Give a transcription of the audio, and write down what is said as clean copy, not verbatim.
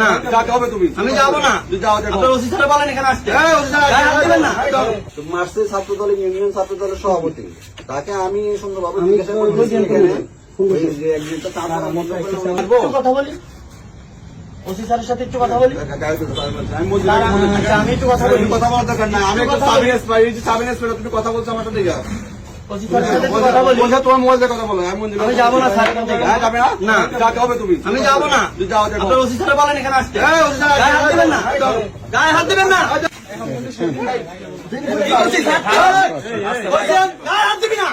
না যাতে হবে তুমি। আমি যাবো না। যাও দেখো। আপনার ওসি স্যার বলেন এখানে আসতে। এই ওসি স্যার, গায়ে হাত দিবেন না। মার্চের ছাত্র দলের ইউনিয়ন ছাত্র দলের সভাপতি, তাকে আমি সুন্দরভাবে জিজ্ঞাসা করতেছি এখানে এই যে একদিনটা তার একটু কথা বলি, ওসি স্যারের সাথে একটু কথা বলি। আমি একটু কথা বলি। কথা বলার দরকার নাই, আমি একটু সাবিনেস পেলে তুমি কথা বলছো আমার সাথে। ওসি স্যারের সাথে একটু কথা বলি। তোমার মোবাইল দিয়ে কথা বলো। আমি যাবো না স্যার এখান থেকে। যাবে না? না যাতে হবে তুমি। আমি যাবো না। যাও দেখো। আপনার ওসি স্যার বলেন এখানে আসতে। এই ওসি স্যার, গায়ে হাত দিবেন না। গায়ে হাত দিবেন না। কি করছিস স্যার? বলছেন, গায়ে হাত দিবি না।